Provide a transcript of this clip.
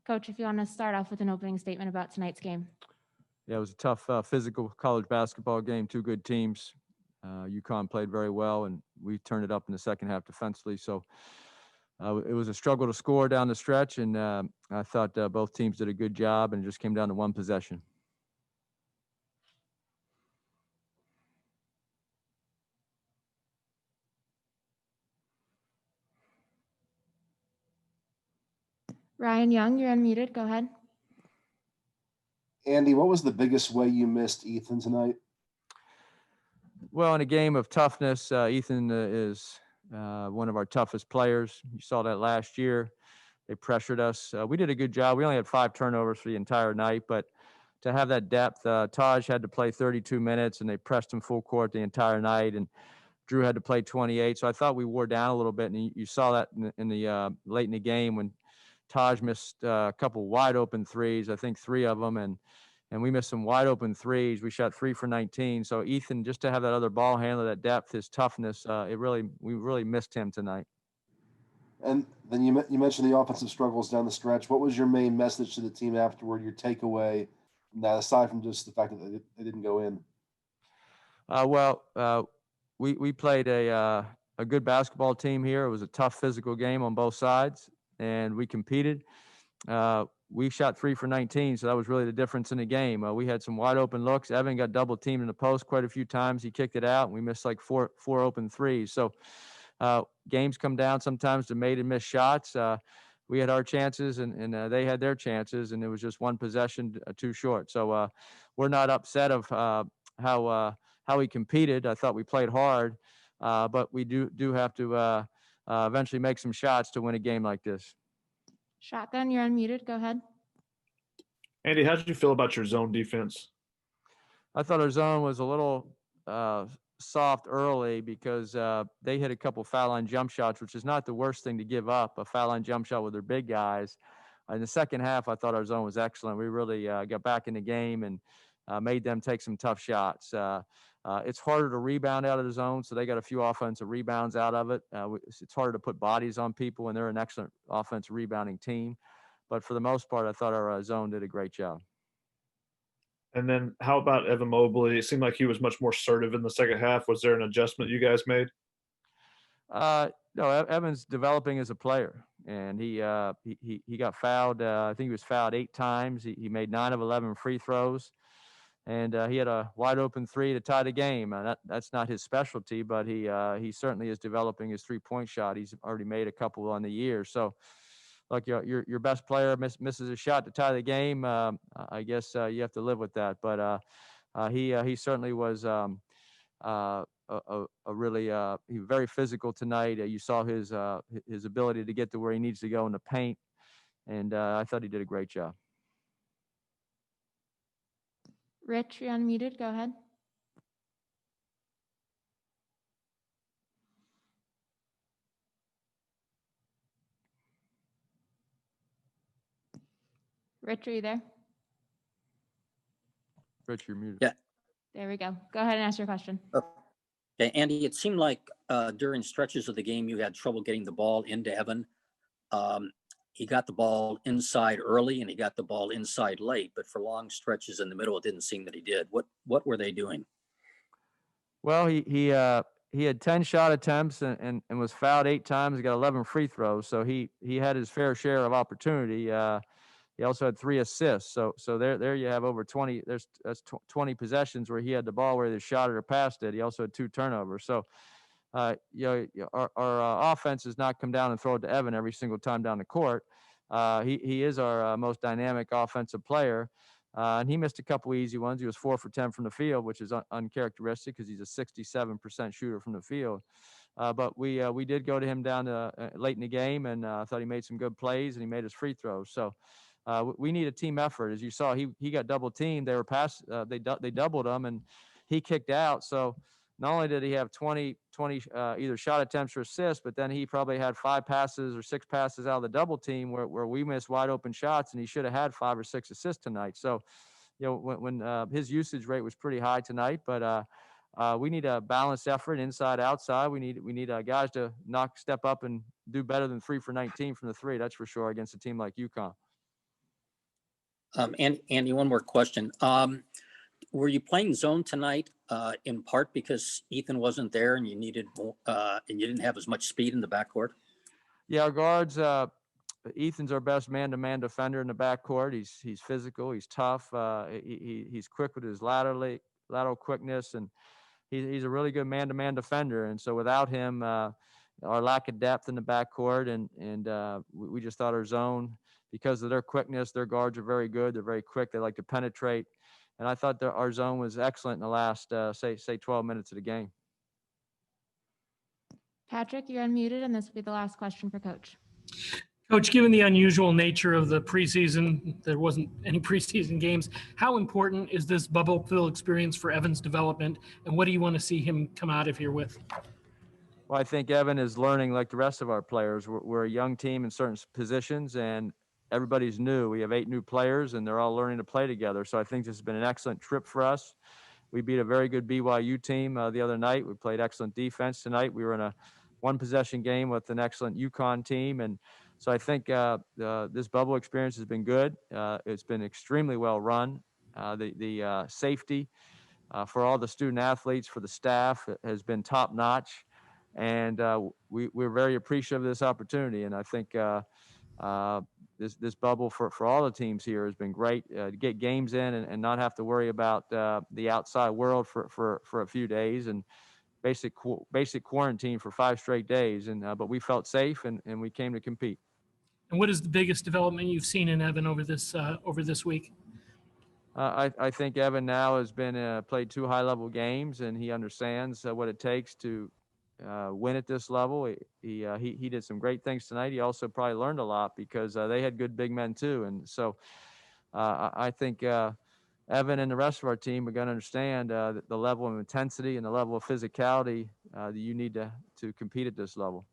Coach, if you want to start off with an opening statement about tonight's game. Yeah, it was a tough physical college basketball game, two good teams. UConn played very well, and we turned it up in the second half defensively. So it was a struggle to score down the stretch, and I thought both teams did a good job, and it just came down to one possession. Ryan Young, you're unmuted. Go ahead. Andy, what was the biggest way you missed Ethan tonight? Well, in a game of toughness, Ethan is one of our toughest players. You saw that last year. They pressured us. We did a good job. We only had 5 turnovers for the entire night, but to have that depth, Taj had to play 32 minutes, and they pressed him full court the entire night, and Drew had to play 28. So I thought we wore down a little bit, and you saw that in the late in the game when Taj missed a couple wide open threes, I think 3 of them, and we missed some wide open threes. We shot 3 for 19. So Ethan, just to have that other ball handler, that depth, his toughness, we really missed him tonight. And then you mentioned the offensive struggles down the stretch. What was your main message to the team afterward, your takeaway from that, aside from just the fact that they didn't go in? We played a good basketball team here. It was a tough physical game on both sides, and we competed. We shot 3 for 19, so that was really the difference in the game. We had some wide open looks. Evan got double teamed in the post quite a few times. He kicked it out, and we missed like four open threes. So games come down sometimes to made and missed shots. We had our chances, and they had their chances, and it was just one possession too short. So we're not upset of how we competed. I thought we played hard, but we do have to eventually make some shots to win a game like this. Shotgun, you're unmuted. Go ahead. Andy, how did you feel about your zone defense? I thought our zone was a little soft early because they hit a couple foul line jump shots, which is not the worst thing to give up, a foul line jump shot with their big guys. In the second half, I thought our zone was excellent. We really got back in the game and made them take some tough shots. It's harder to rebound out of the zone, so they got a few offensive rebounds out of it. It's harder to put bodies on people, and they're an excellent offensive rebounding team. But for the most part, I thought our zone did a great job. And then how about Evan Mobley? It seemed like he was much more assertive in the second half. Was there an adjustment you guys made? No, Evan's developing as a player, and he got fouled. I think he was fouled 8 times. He made 9 of 11 free throws, and he had a wide open 3 to tie the game. That's not his specialty, but he certainly is developing his 3-point shot. He's already made a couple on the year. So, like your best player misses a shot to tie the game. I guess you have to live with that. But he certainly was a really he was very physical tonight. You saw his ability to get to where he needs to go in the paint, and I thought he did a great job. Rich, you're unmuted. Go ahead. Rich, are you there? Rich, you're muted. Yeah. There we go. Go ahead and ask your question. Okay, Andy, it seemed like during stretches of the game you had trouble getting the ball into Evan. He got the ball inside early and he got the ball inside late, but for long stretches in the middle, it didn't seem that he did. What were they doing? Well, he had 10 shot attempts and was fouled 8 times. He got 11 free throws, so he had his fair share of opportunity. He also had 3 assists. So there you have over 20. That's 20 possessions where he had the ball where he shot it or passed it. He also had 2 turnovers. So, our offense does not come down and throw it to Evan every single time down the court. He is our most dynamic offensive player. And he missed a couple easy ones. He was 4 for 10 from the field, which is uncharacteristic because he's a 67% shooter from the field. But we did go to him down late in the game, and I thought he made some good plays, and he made his free throws. So we need a team effort. As you saw, he got double teamed. They were they doubled him, and he kicked out. So not only did he have 20 either shot attempts or assists, but then he probably had 5 passes or 6 passes out of the double team where we missed wide open shots, and he should have had 5 or 6 assists tonight. So, when his usage rate was pretty high tonight, but we need a balanced effort inside, outside. We need guys to step up and do better than 3 for 19 from the 3. That's for sure against a team like UConn. And Andy, one more question. Were you playing zone tonight in part because Ethan wasn't there and you needed and you didn't have as much speed in the backcourt? Yeah, our guards. Ethan's our best man-to-man defender in the backcourt. He's physical. He's tough. He's quick with his lateral quickness, and he's a really good man-to-man defender. And so without him, our lack of depth in the backcourt, and we just thought our zone, because of their quickness, their guards are very good. They're very quick. They like to penetrate. And I thought our zone was excellent in the last, say 12 minutes of the game. Patrick, you're unmuted, and this will be the last question for Coach. Coach, given the unusual nature of the preseason, there wasn't any preseason games. How important is this Bubbleville experience for Evan's development, and what do you want to see him come out of here with? Well, I think Evan is learning like the rest of our players. We're a young team in certain positions, and everybody's new. We have 8 new players, and they're all learning to play together. So I think this has been an excellent trip for us. We beat a very good BYU team the other night. We played excellent defense tonight. We were in a one-possession game with an excellent UConn team, and so I think this bubble experience has been good. It's been extremely well run. The safety for all the student athletes, for the staff, has been top notch, and we're very appreciative of this opportunity. And I think this bubble for all the teams here has been great to get games in and not have to worry about the outside world for a few days, and basic quarantine for 5 straight days. And but we felt safe, and we came to compete. And what is the biggest development you've seen in Evan over this week? I think Evan now has been played 2 high-level games, and he understands what it takes to win at this level. He did some great things tonight. He also probably learned a lot because they had good big men too. And so I think Evan and the rest of our team are going to understand the level of intensity and the level of physicality that you need to compete at this level.